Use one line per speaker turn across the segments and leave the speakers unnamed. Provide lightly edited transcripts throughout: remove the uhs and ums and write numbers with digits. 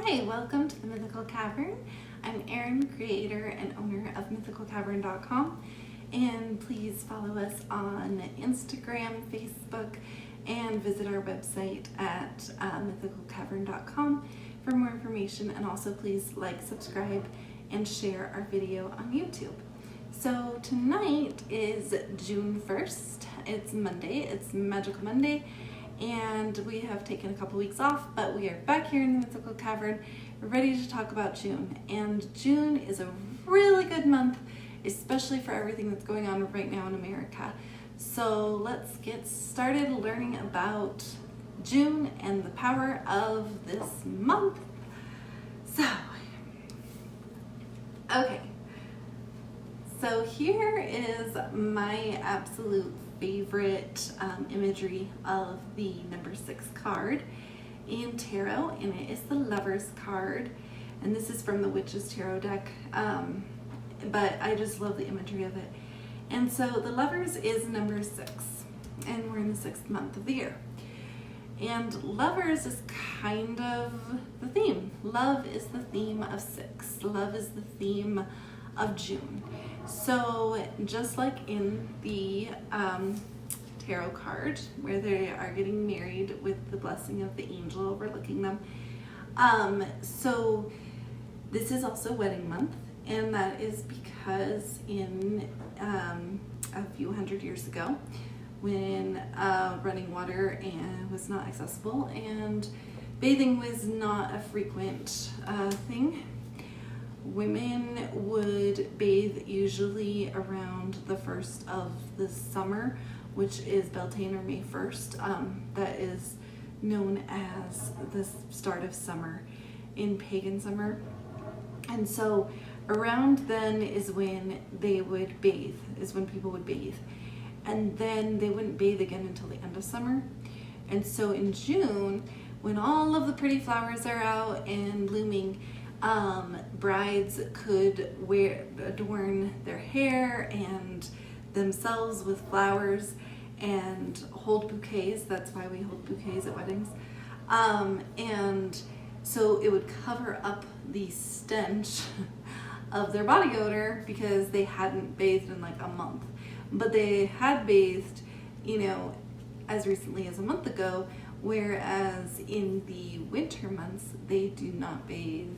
Hi, welcome to the Mythical Cavern. I'm Erin, creator and owner of mythicalcavern.com, and please follow us on Instagram, Facebook, and visit our website at mythicalcavern.com for more information, and also please like, subscribe, and share our video on YouTube. So tonight is June 1st. It's Monday. It's Magical Monday. And we have taken a couple weeks off, but we are back here in the Mythical Cavern, ready to talk about June. And June is a really good month, especially for everything that's going on right now in America. So let's get started learning about June and the power of this month. So here is my absolute favorite imagery of the number 6 card in tarot, and it is the Lovers card, and this is from the Witches Tarot deck, but I just love the imagery of it. And so the Lovers is number 6, and we're in the 6th month of the year, and Lovers is kind of the theme. Love is the theme of 6. Love is the theme of June. So just like in the tarot card where they are getting married with the blessing of the angel overlooking them, so this is also wedding month, and that is because in a few hundred years ago, when running water was not accessible and bathing was not a frequent thing, women would bathe usually around the 1st of the summer, which is Beltane or May 1st. That is known as the start of summer in pagan summer. And so around then is when they would bathe, is when people would bathe. And then they wouldn't bathe again until the end of summer. And so in June, when all of the pretty flowers are out and blooming, brides could adorn their hair and themselves with flowers and hold bouquets. That's why we hold bouquets at weddings. And so it would cover up the stench of their body odor because they hadn't bathed in like a month. But they had bathed, as recently as a month ago, whereas in the winter months, they do not bathe.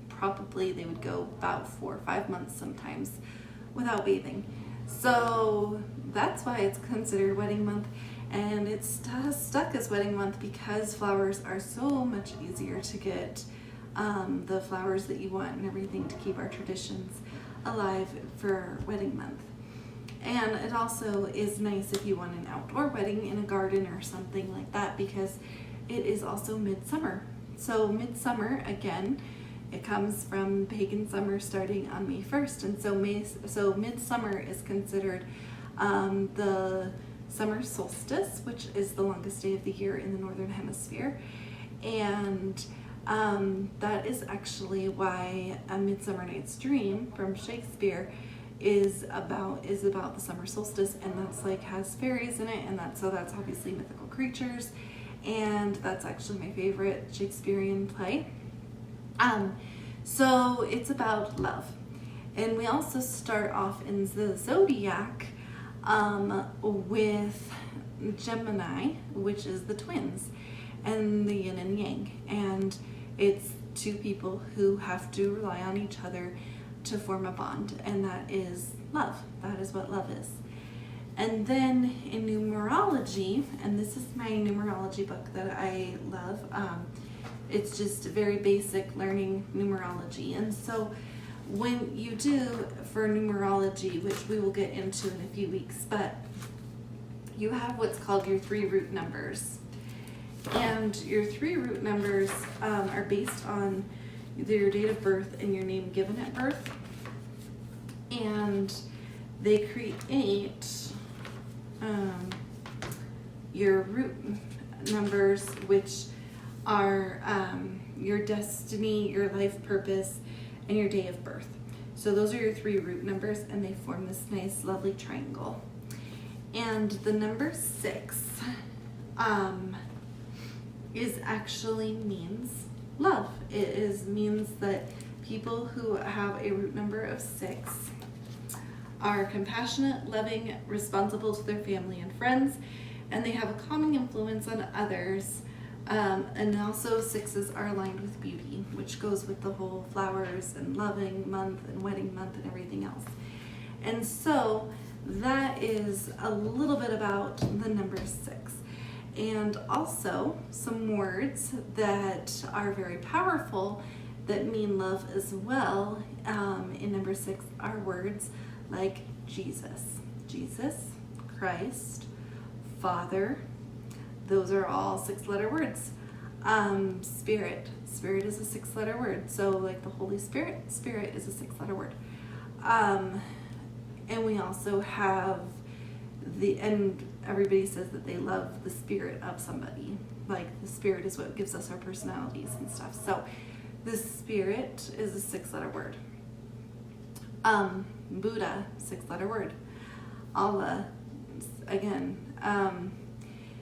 Probably they would go about 4 or 5 months sometimes without bathing. So that's why it's considered wedding month, and it's stuck as wedding month because flowers are so much easier to get, the flowers that you want and everything to keep our traditions alive for wedding month. And it also is nice if you want an outdoor wedding in a garden or something like that, because it is also midsummer. So midsummer, again, it comes from pagan summer starting on May 1st. And so midsummer is considered the summer solstice, which is the longest day of the year in the Northern Hemisphere. And that is actually why A Midsummer Night's Dream from Shakespeare is about the summer solstice, and that's like has fairies in it, and that's obviously mythical creatures, and that's actually my favorite Shakespearean play. So it's about love, and we also start off in the zodiac with Gemini, which is the twins, and the yin and yang, and it's two people who have to rely on each other to form a bond, and that is love. That is what love is. And then in numerology, and this is my numerology book that I love, it's just very basic learning numerology. And so when you do for numerology, which we will get into in a few weeks, but you have what's called your 3 root numbers. And your 3 root numbers are based on either your date of birth and your name given at birth, and they create your root numbers, which are your destiny, your life purpose, and your day of birth. So those are your 3 root numbers, and they form this nice lovely triangle. And the number 6 is actually means love. Means that people who have a root number of 6 are compassionate, loving, responsible to their family and friends, and they have a calming influence on others. And also 6s are aligned with beauty, which goes with the whole flowers and loving month and wedding month and everything else. And so that is a little bit about the number 6. And also some words that are very powerful that mean love as well in number 6 are words like Jesus, Christ, Father. Those are all 6-letter words. Spirit is a 6-letter word. So like the Holy Spirit is a 6-letter word. And we also have and everybody says that they love the spirit of somebody. Like the spirit is what gives us our personalities and stuff. So the spirit is a 6-letter word. Buddha, 6-letter word. Allah, again.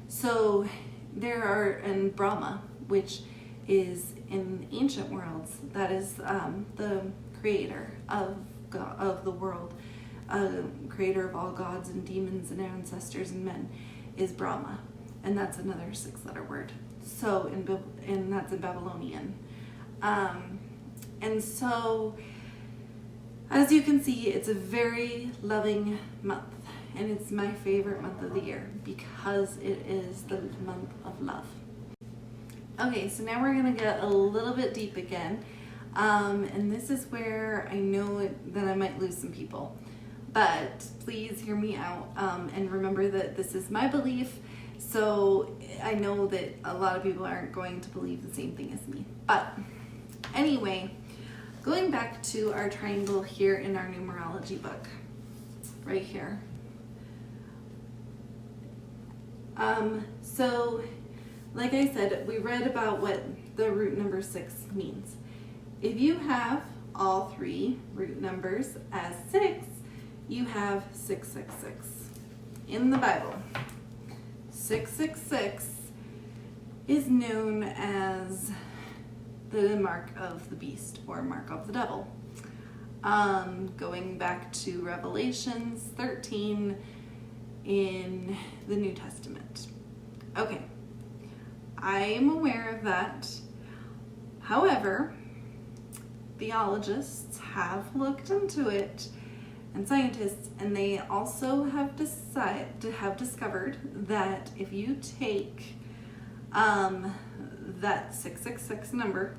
So there are, and Brahma, which is in ancient worlds, that is the creator of God, of the world, creator of all gods and demons and ancestors and men, is Brahma, and that's another 6-letter word. So and that's in Babylonian, and so as you can see, it's a very loving month, and it's my favorite month of the year because it is the month of love. Okay, so now we're gonna get a little bit deep again, and this is where I know that I might lose some people. But please hear me out, and remember that this is my belief, so I know that a lot of people aren't going to believe the same thing as me. But anyway, going back to our triangle here in our numerology book, right here. So like I said, we read about what the root number 6 means. If you have all 3 root numbers as 6, you have 666 in the Bible. 666 is known as the mark of the beast or mark of the devil. Going back to Revelations 13 in the New Testament. Okay, I am aware of that. However, theologists have looked into it, and scientists, and they also have discovered that if you take that 666 number,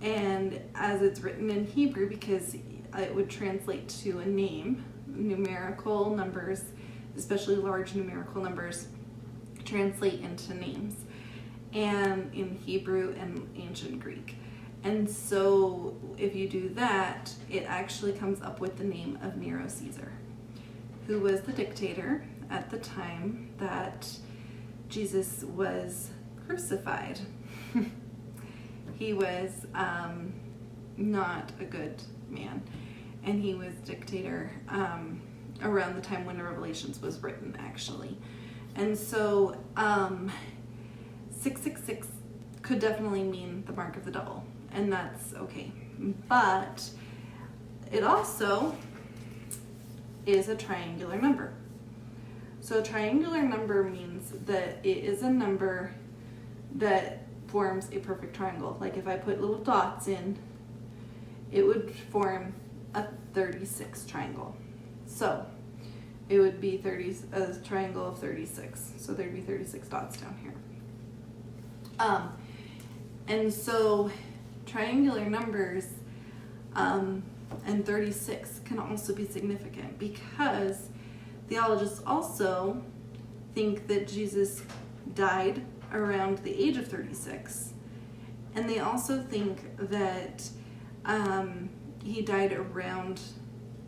and as it's written in Hebrew, because it would translate to a name, numerical numbers, especially large numerical numbers, translate into names, and in Hebrew and ancient Greek. And so if you do that, it actually comes up with the name of Nero Caesar, who was the dictator at the time that Jesus was crucified. He was not a good man, and he was dictator around the time when the Revelations was written, actually. And so 666 could definitely mean the mark of the devil, and that's okay. But it also is a triangular number. So a triangular number means that it is a number that forms a perfect triangle. Like if I put little dots in, it would form a 36 triangle. So it would be a triangle of 36. So there'd be 36 dots down here. And so triangular numbers and 36 can also be significant, because theologists also think that Jesus died around the age of 36, and they also think that he died around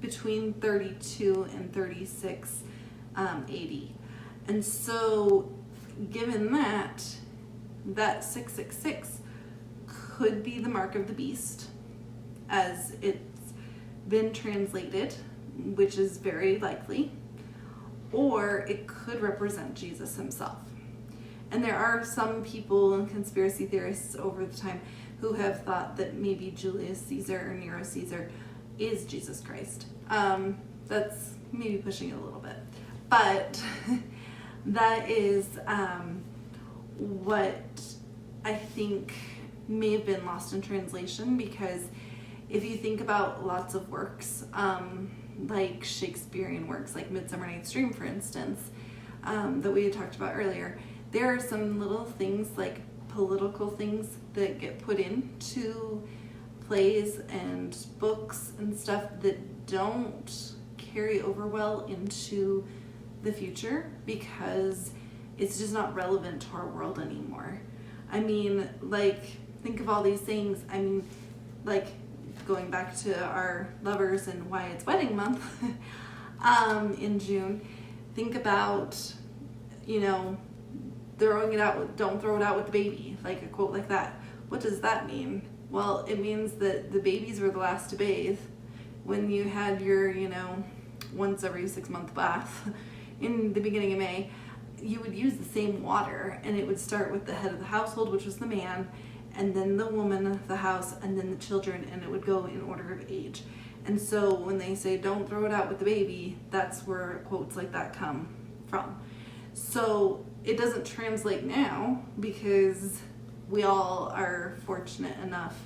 between 32 and 36 AD. And so given that 666 could be the mark of the beast, as it's been translated, which is very likely, or it could represent Jesus himself. And there are some people and conspiracy theorists over the time who have thought that maybe Julius Caesar or Nero Caesar is Jesus Christ. That's maybe pushing it a little bit. But that is what I think may have been lost in translation, because if you think about lots of works, like Shakespearean works, like Midsummer Night's Dream, for instance, that we had talked about earlier, there are some little things, like political things, that get put into plays and books and stuff that don't carry over well into the future, because it's just not relevant to our world anymore. I mean, like, think of all these things. I mean, like, going back to our lovers and why it's wedding month in June, think about, you know, throwing it out, don't throw it out with the baby, like a quote like that. What does that mean? Well, it means that the babies were the last to bathe when you had your, you know, once every 6 month bath in the beginning of May. You would use the same water, and it would start with the head of the household, which was the man, and then the woman of the house, and then the children, and it would go in order of age. And so when they say don't throw it out with the baby, that's where quotes like that come from. So it doesn't translate now, because we all are fortunate enough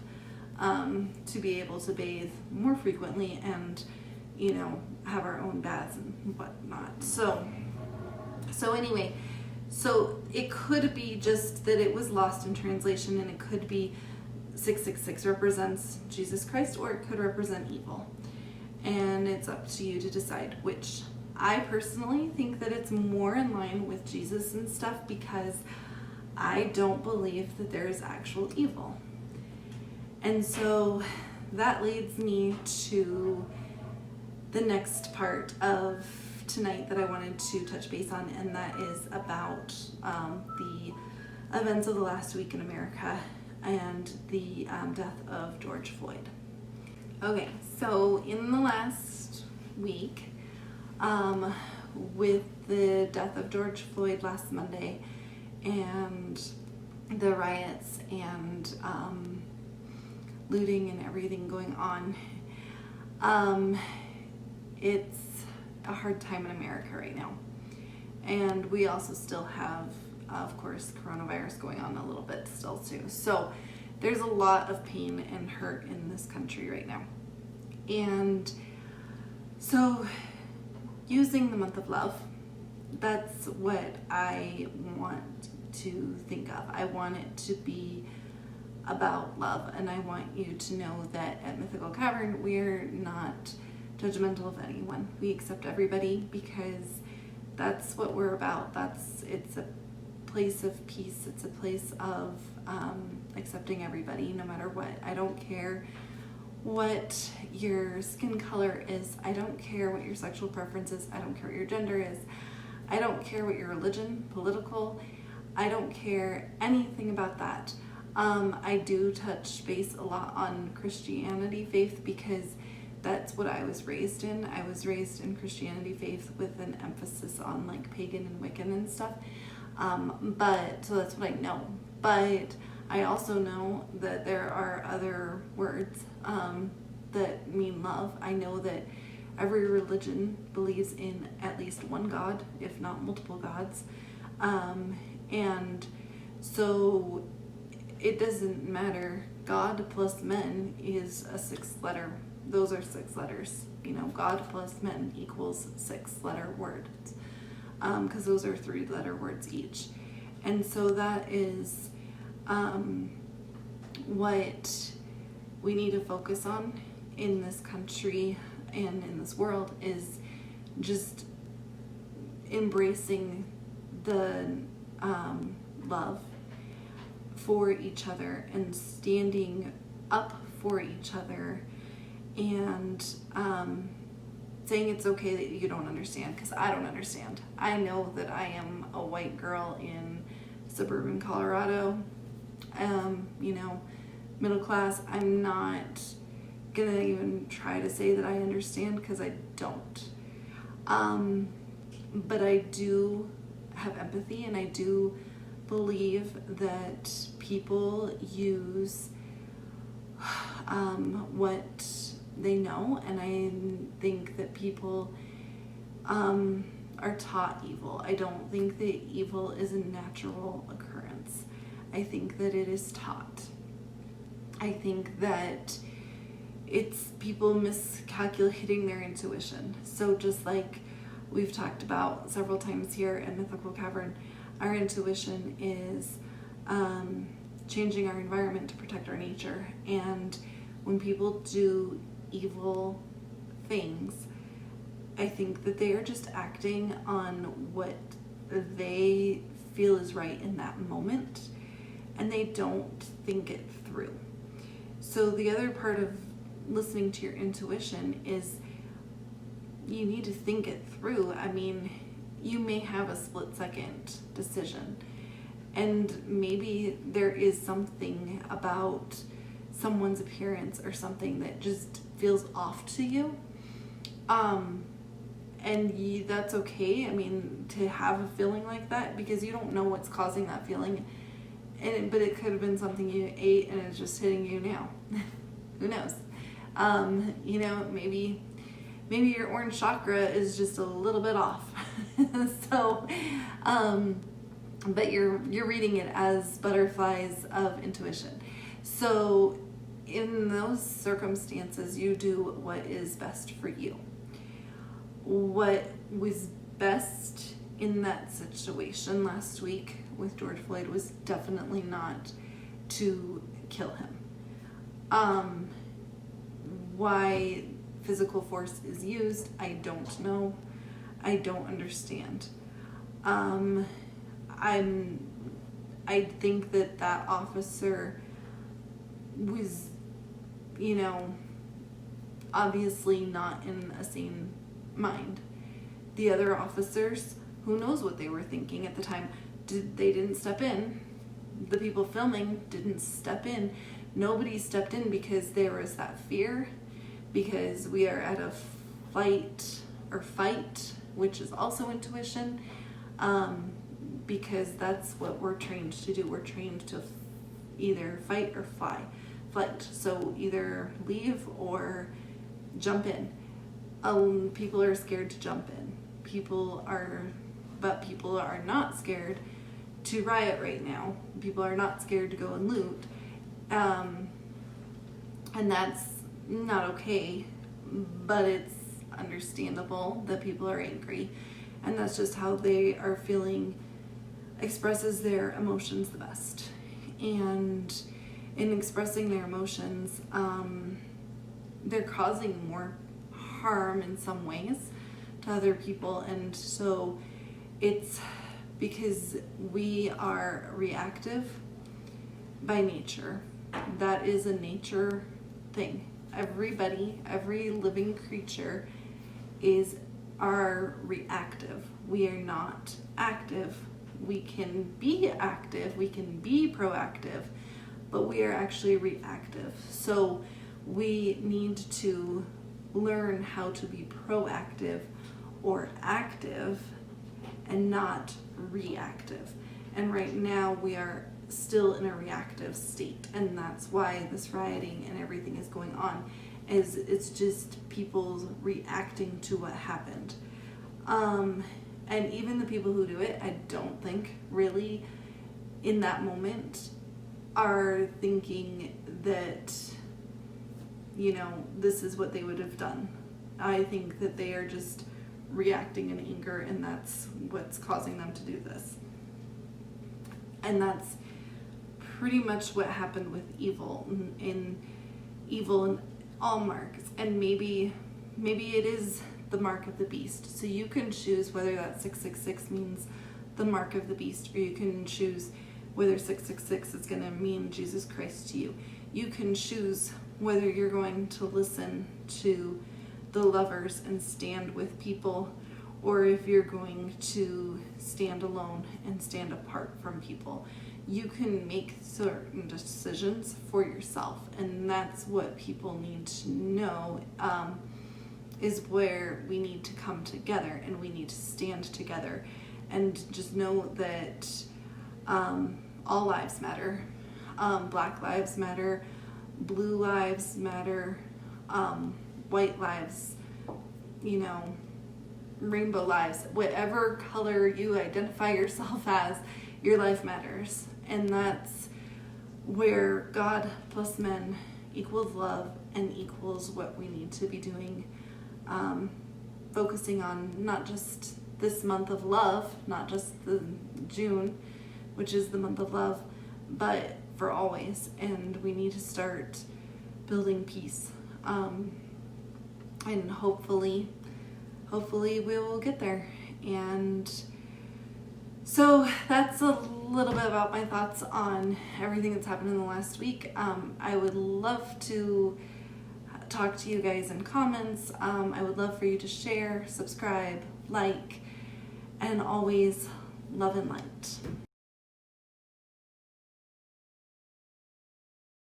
to be able to bathe more frequently and, you know, have our own baths and whatnot. So anyway, so it could be just that it was lost in translation, and it could be 666 represents Jesus Christ, or it could represent evil. And it's up to you to decide which. I personally think that it's more in line with Jesus and stuff, because I don't believe that there is actual evil. And so that leads me to the next part of tonight that I wanted to touch base on, and that is about the events of the last week in America and the death of George Floyd. Okay, so in the last week, with the death of George Floyd last Monday and the riots and looting and everything going on, it's a hard time in America right now. And we also still have, of course, coronavirus going on a little bit still too. So there's a lot of pain and hurt in this country right now. And so using the month of love, that's what I want to think of. I want it to be about love, and I want you to know that at Mythical Cavern, we're not judgmental of anyone. We accept everybody, because that's what we're about. It's a place of peace. It's a place of accepting everybody, no matter what. I don't care what your skin color is. I don't care what your sexual preference is. I don't care what your gender is. I don't care what your religion, political. I don't care anything about that. I do touch base a lot on Christianity faith, because that's what I was raised in. I was raised in Christianity faith with an emphasis on like pagan and Wiccan and stuff. So that's what I know. But I also know that there are other words that mean love. I know that every religion believes in at least one God, if not multiple gods. And so it doesn't matter. God plus men is a 6-letter. Those are 6 letters. You know, God plus men equals 6-letter words. Because those are 3-letter words each. And so that is what we need to focus on in this country and in this world, is just embracing the love for each other and standing up for each other, and saying it's okay that you don't understand, because I don't understand. I know that I am a white girl in suburban Colorado, you know, middle class. I'm not gonna even try to say that I understand, because I don't. But I do have empathy, and I do believe that people use what they know, and I think that people are taught evil. I don't think that evil is a natural occurrence. I think that it is taught. I think that it's people miscalculating their intuition. So just like we've talked about several times here at Mythical Cavern, our intuition is changing our environment to protect our nature. And when people do evil things, I think that they are just acting on what they feel is right in that moment, and they don't think it through. So the other part of listening to your intuition is you need to think it through. I mean, you may have a split-second decision, and maybe there is something about someone's appearance or something that just feels off to you. And that's okay. I mean, to have a feeling like that, because you don't know what's causing that feeling. But it could have been something you ate and it's just hitting you now. Who knows? Maybe your orange chakra is just a little bit off. So, but you're reading it as butterflies of intuition. So in those circumstances, you do what is best for you. What was best in that situation last week with George Floyd was definitely not to kill him. Why physical force is used, I don't know. I don't understand. I think that officer was, obviously not in a sane mind. The other officers, who knows what they were thinking at the time, they didn't step in. The people filming didn't step in. Nobody stepped in because there was that fear, because we are at a flight or fight, which is also intuition, because that's what we're trained to do. We're trained to either fight or flight. So either leave or jump in. People are scared to jump in. People are not scared to riot right now. People are not scared to go and loot. And that's not okay, but it's understandable that people are angry, and that's just how they are feeling, expresses their emotions the best. And in expressing their emotions, they're causing more harm in some ways to other people. And so it's because we are reactive by nature. That is a nature thing. Every living creature are reactive. We are not active. We can be active, we can be proactive, but we are actually reactive. So we need to learn how to be proactive or active and not reactive. And right now we are still in a reactive state, and that's why this rioting and everything is going on. It's just people reacting to what happened. And even the people who do it, I don't think really in that moment are thinking that, this is what they would have done. I think that they are just reacting in anger, and that's what's causing them to do this. And that's pretty much what happened with evil in all marks. And maybe it is the mark of the beast. So you can choose whether that 666 means the mark of the beast, or you can choose whether 666 is going to mean Jesus Christ to you. You can choose whether you're going to listen to the lovers and stand with people, or if you're going to stand alone and stand apart from people. You can make certain decisions for yourself, and that's what people need to know, is where we need to come together and we need to stand together. And just know that All lives matter. Black lives matter, blue lives matter, white lives, you know, rainbow lives, whatever color you identify yourself as, your life matters. And that's where God plus men equals love and equals what we need to be doing. Focusing on not just this month of love, not just the June, which is the month of love, but for always. And we need to start building peace. And hopefully we will get there. And so that's a little bit about my thoughts on everything that's happened in the last week. I would love to talk to you guys in comments. I would love for you to share, subscribe, like, and always love and light.